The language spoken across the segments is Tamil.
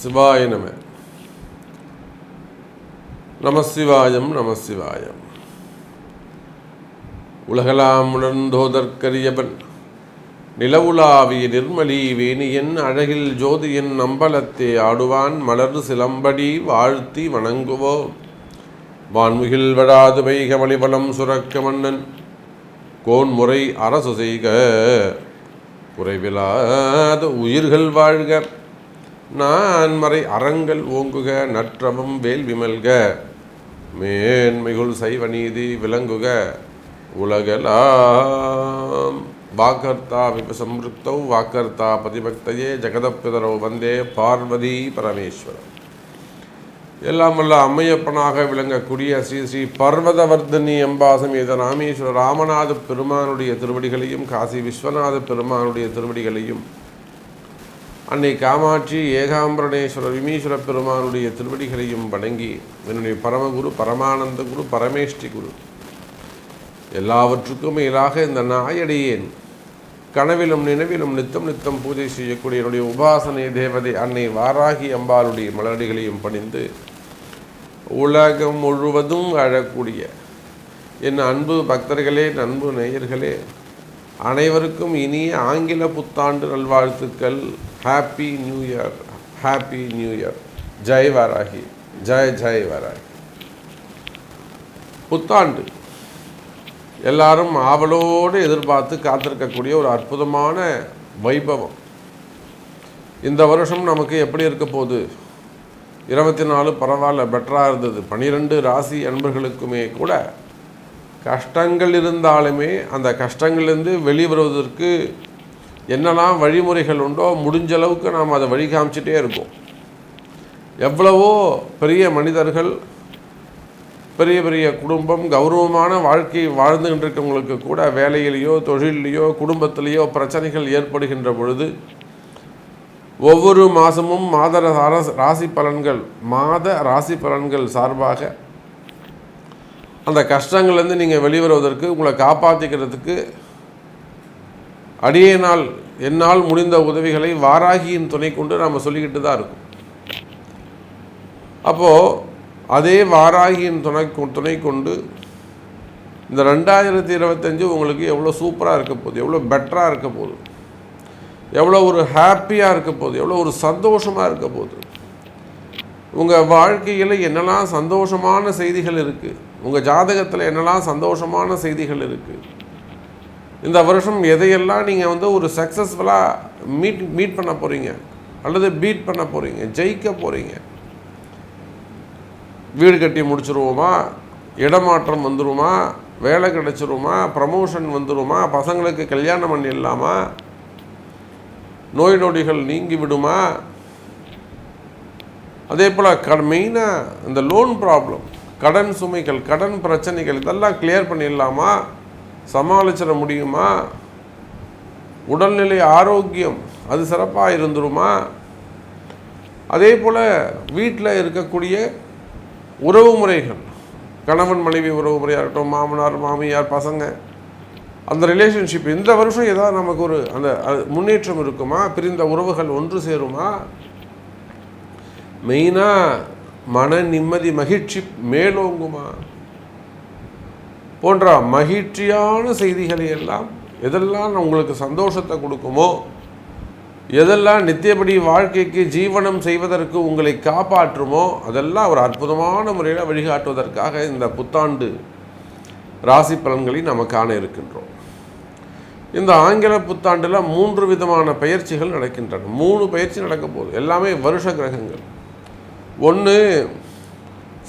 சிவாய நம. நமசிவாயம் நமசிவாயம். உலகலாம் உணர்ந்தோதற்கரியவன் நிலவுலாவிய நிர்மலி வேணியன் அழகில் ஜோதியன் அம்பலத்தே ஆடுவான் மலர் சிலம்படி வாழ்த்தி வணங்குவோ வான்முகில் வடாது வைகமளிவளம் சுரக்க மன்னன் கோன்முறை அரசு செய்க குறைவிலாத உயிர்கள் வாழ்க நான் மறை அறங்கள் ஓங்குக நற்றவம் வேள்வி மல்க மேன்மைகுள் சைவ நீதி விளங்குக உலகலாம். வாக்கர்த்தா விபசம்ருக்தௌ வாக்கர்த்தா பதிபக்தையே ஜெகதப்பிதரோ வந்தே பார்வதி பரமேஸ்வரம். எல்லாம் வல்ல அம்மையப்பனாக விளங்கக்கூடிய ஸ்ரீ ஸ்ரீ பர்வதவர்தனி அம்பாசமேத ராமேஸ்வர ராமநாத பெருமானுடைய திருவடிகளையும் காசி விஸ்வநாத பெருமானுடைய திருவடிகளையும் அன்னை காமாட்சி ஏகாம்பரணேஸ்வர விமீஸ்வர பெருமானுடைய திருவடிகளையும் வணங்கி என்னுடைய பரமகுரு பரமானந்த குரு பரமேஷ்டி குரு எல்லாவற்றுக்கும் மேலாக இந்த நாயடியேன் கனவிலும் நினைவிலும் நித்தம் நித்தம் பூஜை செய்யக்கூடிய என்னுடைய உபாசனை தேவதை அன்னை வாராகி அம்பாளுடைய மலரடிகளையும் பணிந்து உலகம் முழுவதும் வாழக்கூடிய என் அன்பு பக்தர்களே, அன்பு நேயர்களே, அனைவருக்கும் இனிய ஆங்கில புத்தாண்டு நல்வாழ்த்துக்கள். Happy new year, happy new year. Jai Varahi, Jai Jai Varahi. புத்தாண்டு எல்லாரும் ஆவலோடு எதிர்பார்த்து காத்திருக்கக்கூடிய ஒரு அற்புதமான வைபவம். இந்த வருஷம் நமக்கு எப்படி இருக்க போகுது? 24 பரவாயில்ல, பெட்டராக இருந்தது. 12 ராசி அன்பர்களுக்குமே கூட கஷ்டங்கள் இருந்தாலுமே அந்த கஷ்டங்கள்லேருந்து வெளிவருவதற்கு என்னெல்லாம் வழிமுறைகள் உண்டோ முடிஞ்ச அளவுக்கு நாம் அதை வழி காமிச்சிட்டே இருக்கோம். எவ்வளவோ பெரிய மனிதர்கள், பெரிய பெரிய குடும்பம், கௌரவமான வாழ்க்கை வாழ்ந்துகிட்டு இருக்கவங்களுக்கு கூட வேலையிலேயோ தொழிலையோ குடும்பத்திலேயோ பிரச்சனைகள் ஏற்படுகின்ற பொழுது ஒவ்வொரு மாதமும் மாத ராசி பலன்கள் சார்பாக அந்த கஷ்டங்கள்லேருந்து நீங்கள் வெளிவருவதற்கு உங்களை காப்பாற்றிக்கிறதுக்கு என்னால் முடிந்த உதவிகளை வாராகியின் துணை கொண்டு நாம் சொல்லிக்கிட்டு தான் இருக்கோம். அப்போது அதே வாராகியின் துணை கொண்டு இந்த 2025 உங்களுக்கு எவ்வளோ சூப்பராக இருக்க போகுது, எவ்வளோ பெட்டராக இருக்க போகுது, எவ்வளோ ஒரு ஹாப்பியாக இருக்க போகுது, எவ்வளோ ஒரு சந்தோஷமாக இருக்க போகுது. உங்கள் வாழ்க்கையில் என்னெல்லாம் சந்தோஷமான செய்திகள் இருக்குது, உங்கள் ஜாதகத்தில் என்னெல்லாம் சந்தோஷமான செய்திகள் இருக்குது. இந்த வருஷம் எதையெல்லாம் நீங்கள் ஒரு சக்ஸஸ்ஃபுல்லாக மீட் பண்ண போகிறீங்க அல்லது பீட் பண்ண போகிறீங்க, ஜெயிக்க போகிறீங்க. வீடு கட்டி முடிச்சிருவோமா, இடமாற்றம் வந்துடுமா, வேலை கிடைச்சிருமா, ப்ரமோஷன் வந்துடுமா, பசங்களுக்கு கல்யாணம் பண்ணிடலாமா, நோய் நொடிகள் நீங்கி விடுமா, அதே போல் மெயினாக இந்த லோன் ப்ராப்ளம், கடன் சுமைகள், கடன் பிரச்சனைகள் இதெல்லாம் கிளியர் பண்ணிடலாமா, சமாளிச்சிட முடியுமா, உடல்நிலை ஆரோக்கியம் அது சிறப்பாக இருந்துருமா, அதே போல் வீட்டில் இருக்கக்கூடிய உறவு முறைகள், கணவன் மனைவி உறவு முறையாக இருக்கட்டும், மாமனார் மாமியார் பசங்க, அந்த ரிலேஷன்ஷிப் இந்த வருஷம் ஏதாவது நமக்கு அந்த முன்னேற்றம் இருக்குமா, பிரிந்த உறவுகள் ஒன்று சேருமா, மெயினாக மன நிம்மதி மகிழ்ச்சி மேலோங்குமா போன்ற மகிழ்ச்சியான செய்திகளை எல்லாம் எதெல்லாம் உங்களுக்கு சந்தோஷத்தை கொடுக்குமோ, எதெல்லாம் நித்தியபடி வாழ்க்கைக்கு ஜீவனம் செய்வதற்கு உங்களை காப்பாற்றுமோ அதெல்லாம் ஒரு அற்புதமான முறையில் வழிகாட்டுவதற்காக இந்த புத்தாண்டு ராசி பலன்களை நம்ம காண இருக்கின்றோம். இந்த ஆங்கில புத்தாண்டில் 3 விதமான பயிற்சிகள் நடக்கின்றன. 3 பயிற்சி நடக்க போகுது. எல்லாமே வருஷ கிரகங்கள். 1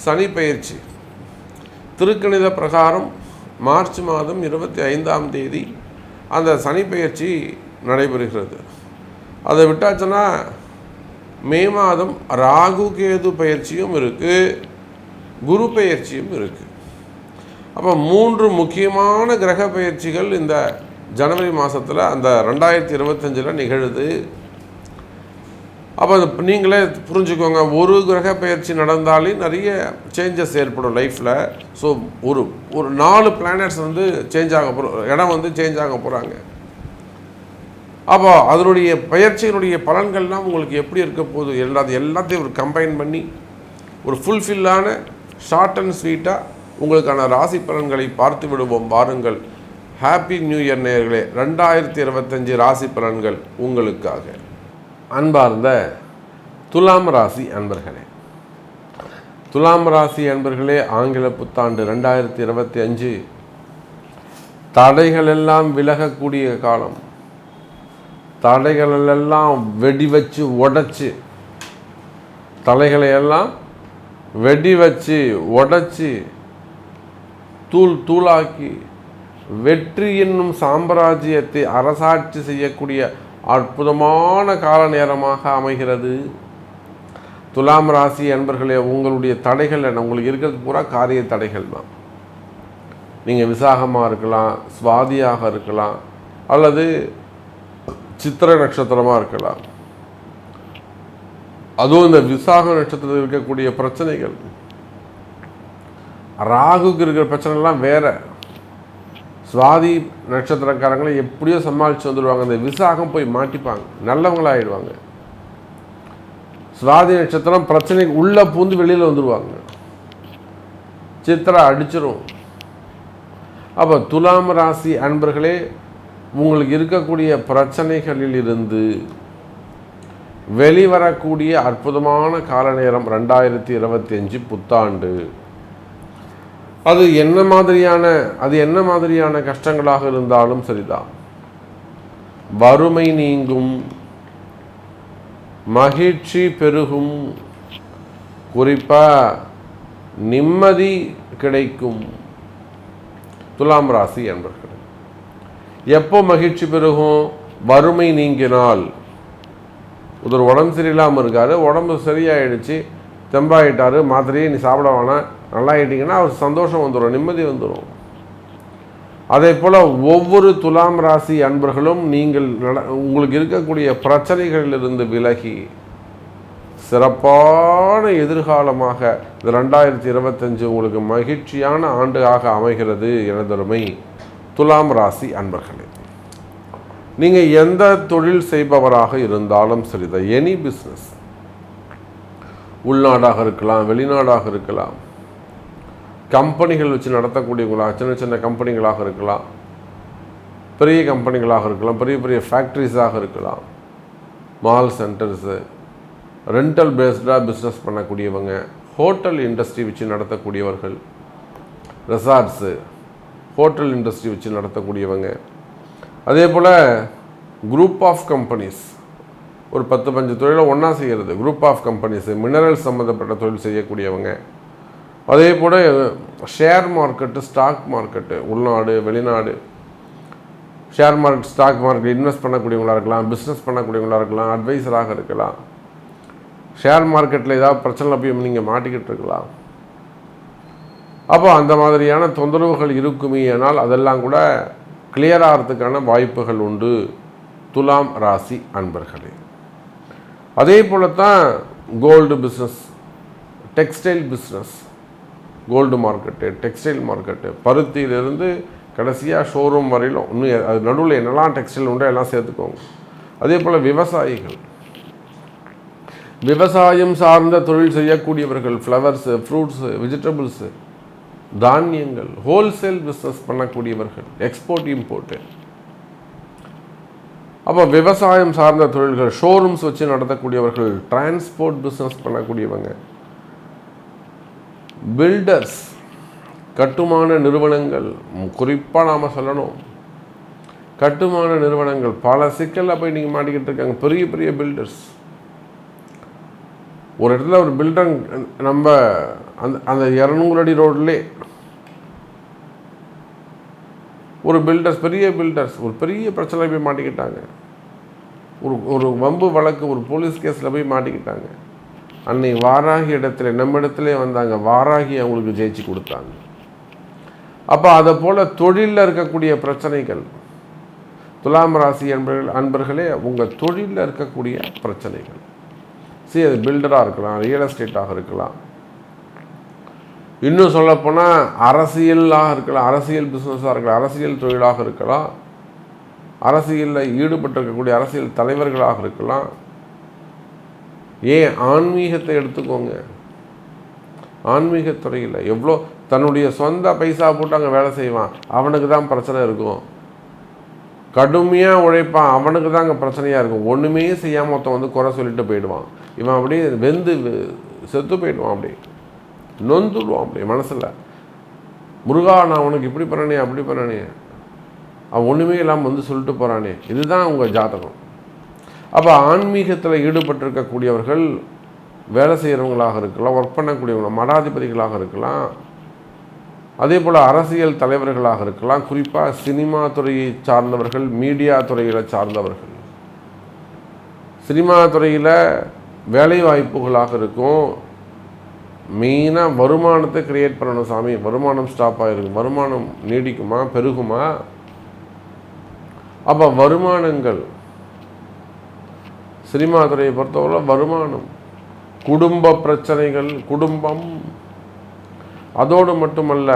சனி பயிற்சி. திருக்கணித பிரகாரம் மார்ச் மாதம் 25ஆம் தேதி அந்த சனி பயிற்சி நடைபெறுகிறது. அதை விட்டாச்சுன்னா மே மாதம் ராகு கேது பயிற்சியும் இருக்குது, குரு பயிற்சியும் இருக்குது. அப்போ 3 முக்கியமான கிரக பயிற்சிகள் இந்த ஜனவரி மாதத்தில் அந்த 2025 நிகழுது. அப்போ நீங்களே புரிஞ்சுக்கோங்க, ஒரு கிரக பயிற்சி நடந்தாலே நிறைய சேஞ்சஸ் ஏற்படும் லைஃப்பில். ஸோ ஒரு 4 பிளானட்ஸ் சேஞ்ச் ஆக இடம் சேஞ்ச் ஆக போகிறாங்க. அப்போ அதனுடைய பயிற்சியினுடைய பலன்கள்லாம் உங்களுக்கு எப்படி இருக்க போகுது எல்லாத்தையும் ஒரு கம்பைன் பண்ணி ஒரு ஃபுல்ஃபில்லான ஷார்ட் அண்ட் ஸ்வீட்டாக உங்களுக்கான ராசி பலன்களை பார்த்து விடுவோம் வாருங்கள். ஹாப்பி நியூ இயர் நேயர்களே. 2025 ராசி பலன்கள் உங்களுக்காக. அன்பார்ந்த துலாம் ராசி அன்பர்களே, துலாம் ராசி அன்பர்களே, ஆங்கில புத்தாண்டு 2025 தடைகள் எல்லாம் விலகக்கூடிய காலம். தடைகளெல்லாம் வெடி வச்சு உடைச்சி, தலைகளை எல்லாம் வெடி வச்சு உடைச்சி தூள் தூளாக்கி வெற்றி என்னும் சாம்ராஜ்யத்தை அரசாட்சி செய்யக்கூடிய அற்புதமான கால நேரமாக அமைகிறது. துலாம் ராசி அன்பர்களே, உங்களுடைய தடைகள் என்ன? உங்களுக்கு இருக்கிறது பூரா காரிய தடைகள் தான். நீங்கள் விசாகமாக இருக்கலாம், சுவாதியாக இருக்கலாம், அல்லது சித்திர நட்சத்திரமாக இருக்கலாம். அதுவும் இந்த விசாக நட்சத்திரத்தில் இருக்கக்கூடிய பிரச்சனைகள், ராகுக்கு இருக்கிற பிரச்சனைலாம் வேற. சுவாதி நட்சத்திரக்காரங்களை எப்படியோ சமாளித்து வந்துடுவாங்க. இந்த விசாகம் போய் மாட்டிப்பாங்க, நல்லவங்களாகிடுவாங்க. சுவாதி நட்சத்திரம் பிரச்சனைக்கு உள்ளே பூந்து வெளியில் வந்துடுவாங்க, சித்திரை அடிச்சிடும். அப்போ துலாம் ராசி அன்பர்களே, உங்களுக்கு இருக்கக்கூடிய பிரச்சனைகளில் இருந்து வெளிவரக்கூடிய அற்புதமான கால நேரம் 2025 புத்தாண்டு. அது என்ன மாதிரியான கஷ்டங்களாக இருந்தாலும் சரிதான். வறுமை நீங்கும், மகிழ்ச்சி பெருகும், குறிப்பாக நிம்மதி கிடைக்கும். துலாம் ராசி அன்பர்கள் எப்போ மகிழ்ச்சி பெருகும்? வறுமை நீங்கினால். ஒரு உடம்பு சரியில்லாமல் இருக்கார், உடம்பு சரியாயிடுச்சு, தெம்பாயிட்டார், மாத்திரையே நீ சாப்பிட வேணாம், நல்லா ஆகிட்டிங்கன்னா அவர் சந்தோஷம் வந்துடும், நிம்மதி வந்துடும். அதே போல் ஒவ்வொரு துலாம் ராசி அன்பர்களும் நீங்கள் உங்களுக்கு இருக்கக்கூடிய பிரச்சனைகளிலிருந்து விலகி சிறப்பான எதிர்காலமாக இந்த 2025 உங்களுக்கு மகிழ்ச்சியான ஆண்டாக அமைகிறது. எனதருமை துலாம் ராசி அன்பர்களே, நீங்கள் எந்த தொழில் செய்பவராக இருந்தாலும் சரிதான், எனி பிஸ்னஸ், உள்நாடாக இருக்கலாம், வெளிநாடாக இருக்கலாம், கம்பெனிகள் வச்சு நடத்தக்கூடியவங்களாக, சின்ன சின்ன கம்பெனிகளாக இருக்கலாம், பெரிய கம்பெனிகளாக இருக்கலாம், பெரிய பெரிய ஃபேக்ட்ரிஸாக இருக்கலாம், மால் சென்டர்ஸு, ரெண்டல் பேஸ்டாக பிஸ்னஸ் பண்ணக்கூடியவங்க, ஹோட்டல் இண்டஸ்ட்ரி வச்சு நடத்தக்கூடியவர்கள், ரெசார்ட்ஸு, ஹோட்டல் இண்டஸ்ட்ரி வச்சு நடத்தக்கூடியவங்க, அதே போல் குரூப் ஆஃப் கம்பெனிஸ், ஒரு 10-15 தொழிலை ஒன்றா செய்கிறது, குரூப் ஆஃப் கம்பெனிஸு, மினரல் சம்மந்தப்பட்ட தொழில் செய்யக்கூடியவங்க, அதே போல் ஷேர் மார்க்கெட்டு, ஸ்டாக் மார்க்கெட்டு, உள்நாடு வெளிநாடு, share market, stock market invest பண்ணக்கூடியவங்களாக இருக்கலாம், பிஸ்னஸ் பண்ணக்கூடியவங்களாக இருக்கலாம், அட்வைஸராக இருக்கலாம். ஷேர் மார்க்கெட்டில் ஏதாவது பிரச்சனை போய் நீங்கள் மாட்டிக்கிட்டு இருக்கலாம். அப்போ அந்த மாதிரியான தொந்தரவுகள் இருக்குமே, ஆனால் அதெல்லாம் கூட கிளியர் ஆகிறதுக்கான வாய்ப்புகள் உண்டு துலாம் ராசி அன்பர்களே. அதே போல தான் gold business, textile business, gold market, textile market, பருத்தியிலிருந்து கடைசியாக ஷோரூம் வரையிலும், இன்னும் அது நடுவில் என்னெல்லாம் டெக்ஸ்டைல் உண்டோ எல்லாம் சேர்த்துக்கோங்க. அதே போல் விவசாயிகள், விவசாயம் சார்ந்த தொழில் செய்யக்கூடியவர்கள், ஃப்ளவர்ஸு, ஃப்ரூட்ஸு, வெஜிடபிள்ஸு, தானியங்கள், ஹோல்சேல் பிஸ்னஸ் பண்ணக்கூடியவர்கள், எக்ஸ்போர்ட் இம்போர்ட்டு. அப்போ விவசாயம் சார்ந்த தொழில்கள், ஷோரூம்ஸ் வச்சு நடத்தக்கூடியவர்கள், டிரான்ஸ்போர்ட் பிஸ்னஸ் பண்ணக்கூடியவங்க, பில்டர்ஸ், கட்டுமான நிறுவனங்கள், குறிப்பாக நாம் சொல்லணும், கட்டுமான நிறுவனங்கள் பல சிக்கலில் போய் நீங்கள் மாட்டிக்கிட்டு இருக்காங்க. பெரிய பெரிய பில்டர்ஸ், ஒரு இடத்துல ஒரு பில்டர், நம்ம அந்த 200 அடி ரோட்லே ஒரு பில்டர்ஸ், பெரிய பில்டர்ஸ் ஒரு பெரிய பிரச்சனை போய் மாட்டிக்கிட்டாங்க. ஒரு வம்பு வழக்கு, ஒரு போலீஸ் கேஸில் போய் மாட்டிக்கிட்டாங்க. அன்னை வாராகி இடத்துல, நம்ம இடத்துல வந்தாங்க, வாராகி அவங்களுக்கு ஜெயிச்சு கொடுத்தாங்க. அப்போ அதை போல் தொழிலில் இருக்கக்கூடிய பிரச்சனைகள், துலாம் ராசி அன்பர்களே, உங்கள் தொழிலில் இருக்கக்கூடிய பிரச்சனைகள், சரி அது பில்டராக இருக்கலாம், ரியல் எஸ்டேட்டாக இருக்கலாம், இன்னும் சொல்லப்போனால் அரசியலாக இருக்கலாம், அரசியல் பிஸ்னஸாக இருக்கலாம், அரசியல் தொழிலாக இருக்கலாம், அரசியலில் ஈடுபட்டிருக்கக்கூடிய அரசியல் தலைவர்களாக இருக்கலாம். ஏன் ஆன்மீகத்தை எடுத்துக்கோங்க. ஆன்மீகத்துறையில் எவ்வளோ தன்னுடைய சொந்த பைசா போட்டு அங்கே வேலை செய்வான், அவனுக்கு தான் பிரச்சனை இருக்கும். கடுமையாக உழைப்பான், அவனுக்கு தான் அங்கே பிரச்சனையாக இருக்கும். ஒன்றுமே செய்யாமல் ஒருத்தன் வந்து குறை சொல்லிட்டு போயிடுவான். இவன் அப்படியே வெந்து செத்து போயிடுவான், அப்படி நொந்துடுவான் அப்படி மனசில். முருகா நான் அவனுக்கு இப்படி பண்ணனே அப்படி பண்ணனே, அவன் ஒன்றுமே இல்லாமல் வந்து சொல்லிட்டு போகிறானே. இதுதான் உங்கள் ஜாதகம். அப்போ ஆன்மீகத்தில் ஈடுபட்டிருக்கக்கூடியவர்கள் வேலை செய்கிறவங்களாக இருக்கலாம், ஒர்க் பண்ணக்கூடியவங்க மடாதிபதிகளாக இருக்கலாம், அதே போல் அரசியல் தலைவர்களாக இருக்கலாம், குறிப்பாக சினிமா துறையை சார்ந்தவர்கள், மீடியா துறையில் சார்ந்தவர்கள். சினிமா துறையில் வேலை வாய்ப்புகளாக இருக்கும். மெயினாக வருமானத்தை கிரியேட் பண்ணணும் சாமி. வருமானம் ஸ்டாப் ஆகிருக்கும், வருமானம் நீடிக்குமா பெருகுமா? அப்போ வருமானங்கள் சினிமா துறையை பொறுத்தவரை வருமானம், குடும்ப பிரச்சனைகள், குடும்பம், அதோடு மட்டுமல்ல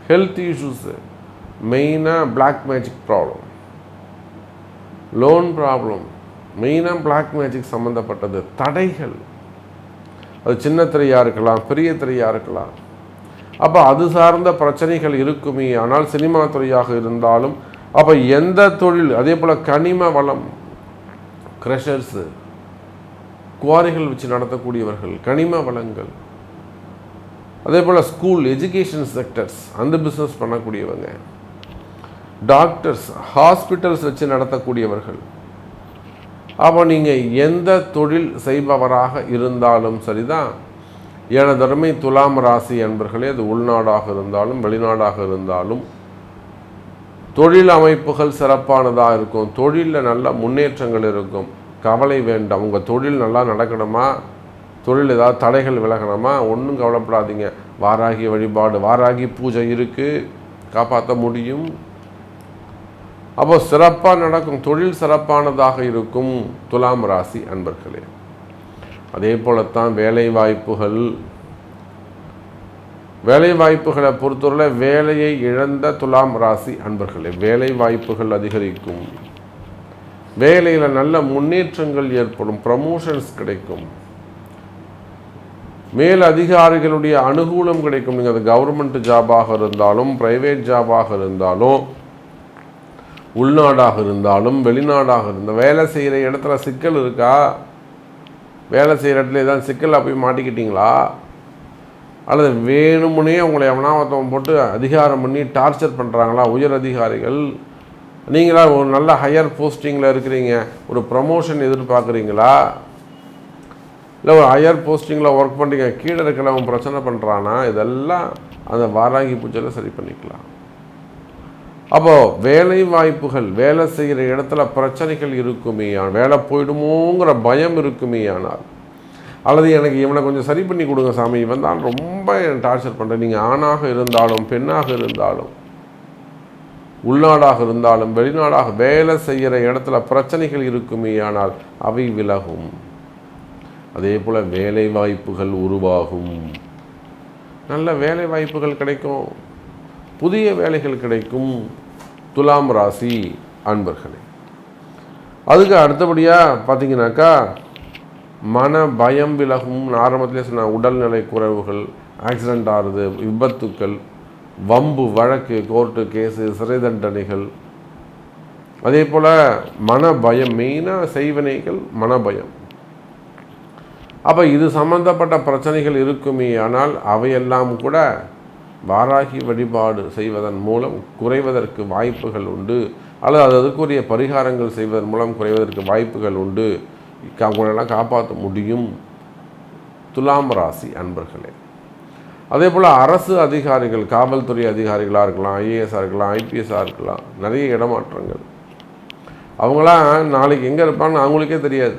ஹெல்த் இஷ்யூஸு, மெயினாக black magic problem, loan problem, மெயினாக பிளாக் மேஜிக் சம்மந்தப்பட்டது தடைகள். அது சின்ன திரையாக இருக்கலாம், பெரிய திரையாக இருக்கலாம். அப்போ அது சார்ந்த பிரச்சனைகள் இருக்குமே. ஆனால் சினிமா துறையாக இருந்தாலும் அப்போ எந்த தொழில், அதே போல் கனிம வளம், க்ரஷர்ஸு, குவாரிகள் வச்சு நடத்தக்கூடியவர்கள், கனிம வளங்கள், அதே போல் ஸ்கூல் எஜுகேஷன் செக்டர்ஸ் அந்த பிஸ்னஸ் பண்ணக்கூடியவங்க, டாக்டர்ஸ் ஹாஸ்பிட்டல்ஸ் வச்சு நடத்தக்கூடியவர்கள். அப்போ நீங்கள் எந்த தொழில் செய்பவராக இருந்தாலும் சரிதான். எனது அருமை துலாம் ராசி அன்பர்களே, அது உள்நாடாக இருந்தாலும் வெளிநாடாக இருந்தாலும் தொழில் அமைப்புகள் சிறப்பானதாக இருக்கும். தொழிலில் நல்ல முன்னேற்றங்கள் இருக்கும். கவலை வேண்டாம். உங்கள் தொழில் நல்லா நடக்கணுமா, தொழில் ஏதாவது தடைகள் விலகணுமா, ஒன்றும் கவலைப்படாதீங்க. வாராகி வழிபாடு, வாராகி பூஜை இருக்குது, காப்பாற்ற முடியும். அப்போ சிறப்பாக நடக்கும், தொழில் சிறப்பானதாக இருக்கும் துலாம் ராசி அன்பர்களே. அதே போலத்தான் வேலை வாய்ப்புகள். வேலை வாய்ப்புகளை பொறுத்தவரை வேலையை இழந்த துலாம் ராசி அன்பர்களே, வேலை வாய்ப்புகள் அதிகரிக்கும். வேலையில் நல்ல முன்னேற்றங்கள் ஏற்படும், ப்ரமோஷன்ஸ் கிடைக்கும், மேல் அதிகாரிகளுடைய அனுகூலம் கிடைக்கும். நீங்கள் அது கவர்மெண்ட் ஜாபாக இருந்தாலும், பிரைவேட் ஜாபாக இருந்தாலும், உள்நாடாக இருந்தாலும் வெளிநாடாக இருந்தால், வேலை செய்கிற இடத்துல சிக்கல் இருக்கா, வேலை செய்கிற இடத்துல ஏதாவது சிக்கலில் போய் மாட்டிக்கிட்டீங்களா, அல்லது வேணுமுனே உங்களை எவனாவத்தவன் போட்டு அதிகாரம் பண்ணி டார்ச்சர் பண்ணுறாங்களா உயர் அதிகாரிகள், நீங்களா ஒரு நல்ல ஹையர் போஸ்டிங்கில் இருக்கிறீங்க, ஒரு ப்ரமோஷன் எதிர்பார்க்குறீங்களா, இல்லை ஒரு ஹையர் போஸ்டிங்கில் ஒர்க் பண்ணுறீங்க, கீழே இருக்கிறவன் பிரச்சனை பண்ணுறானா, இதெல்லாம் அந்த வாராகி பூஜையில் சரி பண்ணிக்கலாம். அப்போது வேலை வாய்ப்புகள், வேலை செய்கிற இடத்துல பிரச்சனைகள் இருக்குமே, வேலை போயிடுமோங்கிற பயம் இருக்குமே, ஆனால் அல்லது எனக்கு இவனை கொஞ்சம் சரி பண்ணி கொடுங்க சாமி, இவன் தான் ரொம்ப டார்ச்சர் பண்ணுறேன். நீங்கள் ஆணாக இருந்தாலும் பெண்ணாக இருந்தாலும், உள்நாடாக இருந்தாலும் வெளிநாடாக வேலை செய்கிற இடத்துல பிரச்சனைகள் இருக்குமே, ஆனால் அவை விலகும். அதே போல் வேலை வாய்ப்புகள் உருவாகும், நல்ல வேலை வாய்ப்புகள் கிடைக்கும், புதிய வேலைகள் கிடைக்கும் துலாம் ராசி அன்பர்களே. அதுக்கு அடுத்தபடியாக பார்த்தீங்கன்னாக்கா மன பயம் விலகும். ஆரம்பத்திலே சொன்ன உடல்நிலை குறைவுகள், ஆக்சிடெண்ட் ஆகுது, விபத்துக்கள், வம்பு வழக்கு, கோர்ட்டு கேஸு, சிறை தண்டனைகள், அதே போல் மனபயம், மெயினாக செய்வினைகள், மனபயம். அப்போ இது சம்பந்தப்பட்ட பிரச்சனைகள் இருக்குமே, ஆனால் அவையெல்லாம் கூட வாராகி வழிபாடு செய்வதன் மூலம் குறைவதற்கு வாய்ப்புகள் உண்டு, அல்லது அதுக்குரிய பரிகாரங்கள் செய்வதன் மூலம் குறைவதற்கு வாய்ப்புகள் உண்டு. அவங்களெல்லாம் காப்பாற்ற முடியும் துலாம் ராசி அன்பர்களே. அதே போல் அரசு அதிகாரிகள், காவல்துறை அதிகாரிகளாக இருக்கலாம், ஐஏஎஸ்ஸாக இருக்கலாம், ஐபிஎஸ்ஸாக இருக்கலாம், நிறைய இடமாற்றங்கள். அவங்களாம் நாளைக்கு எங்கே இருப்பாங்கன்னு அவங்களுக்கே தெரியாது.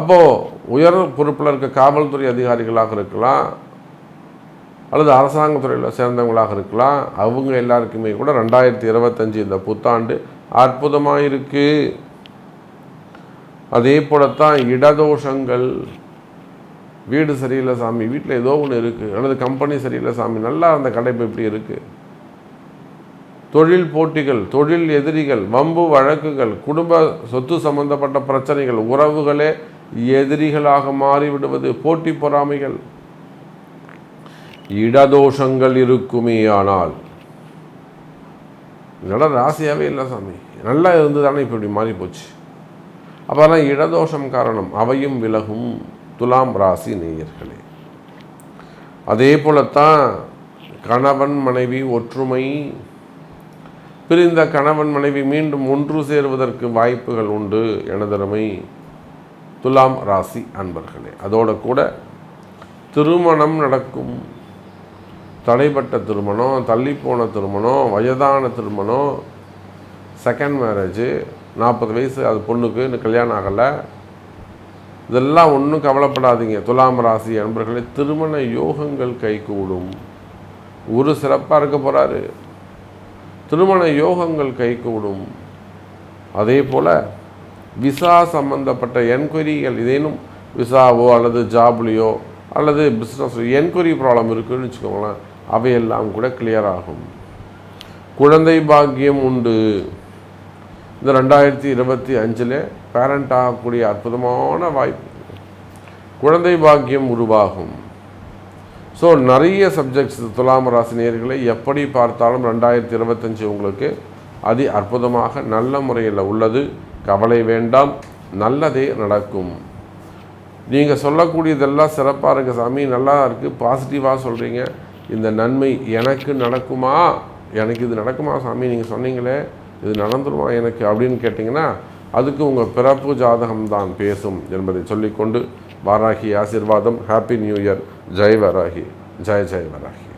அப்போது உயர் பொறுப்பில் இருக்க காவல்துறை அதிகாரிகளாக இருக்கலாம், அல்லது அரசாங்கத்துறையில் சேர்ந்தவங்களாக இருக்கலாம். அவங்க எல்லாருக்குமே கூட 2025 இந்த புத்தாண்டு அற்புதமாக இருக்குது. அதே போலத்தான் இடதோஷங்கள், வீடு சரியில்லை சாமி, வீட்டில் ஏதோ ஒன்று இருக்குது, அல்லது கம்பெனி சரியில்லை சாமி, நல்லா அந்த கடை இப்போ இப்படி இருக்குது, தொழில் போட்டிகள், தொழில் எதிரிகள், வம்பு வழக்குகள், குடும்ப சொத்து சம்பந்தப்பட்ட பிரச்சனைகள், உறவுகளே எதிரிகளாக மாறிவிடுவது, போட்டி பொறாமைகள், இடதோஷங்கள் இருக்குமே. ஆனால் இடம் ராசியாகவே இல்லை சாமி, நல்லா இருந்து தானே இப்போ இப்படி மாறி போச்சு. அப்போதான் இடதோஷம் காரணம், அவையும் விலகும். துலாம் ராசி நேயர்களே, அதே போலத்தான் கணவன் மனைவி ஒற்றுமை, பிரிந்த கணவன் மனைவி மீண்டும் ஒன்று சேருவதற்கு வாய்ப்புகள் உண்டு எனதருமை துலாம் ராசி அன்பர்களே. அதோட கூட திருமணம் நடக்கும். தடைப்பட்ட திருமணம், தள்ளிப்போன திருமணம், வயதான திருமணம், செகண்ட் மேரேஜு, 40 வயசு அது பொண்ணுக்கு இன்னும் கல்யாணம் ஆகலை, இதெல்லாம் ஒன்றும் கவலைப்படாதீங்க துலாம் ராசி அன்பர்களே. திருமண யோகங்கள் கைகூடும். ஒரு சிறப்பாக இருக்க போகிறாரு, திருமண யோகங்கள் கைகூடும். அதே போல் விசா சம்பந்தப்பட்ட என்கொயரிகள், இதேனும் விசாவோ அல்லது ஜாப்லேயோ அல்லது பிஸ்னஸ் என்கொயரி ப்ராப்ளம் இருக்குதுன்னு வச்சுக்கோங்களேன், அவையெல்லாம் கூட கிளியர் ஆகும். குழந்தை பாக்கியம் உண்டு. இந்த 2025 பேரண்ட் ஆகக்கூடிய அற்புதமான வாய்ப்பு, குழந்தை பாக்கியம் உருவாகும். ஸோ நிறைய சப்ஜெக்ட்ஸ் துலாம் ராசி நேயர்களை எப்படி பார்த்தாலும் 2025 உங்களுக்கு அதி அற்புதமாக நல்ல முறையில் உள்ளது. கவலை வேண்டாம், நல்லதே நடக்கும். நீங்கள் சொல்லக்கூடியதெல்லாம் சிறப்பாக இருக்குது சாமி, நல்லா இருக்குது, பாசிட்டிவாக சொல்கிறீங்க, இந்த நன்மை எனக்கு நடக்குமா, எனக்கு இது நடக்குமா சாமி, நீங்கள் சொன்னீங்களே இது நடந்துருமா எனக்கு அப்படின்னு கேட்டிங்கன்னா அதுக்கு உங்கள் பிறப்பு ஜாதகம்தான் பேசும் என்பதை சொல்லிக்கொண்டு வாராகி ஆசீர்வாதம். Happy new year. Jai Varahi, Jai Jai Varahi.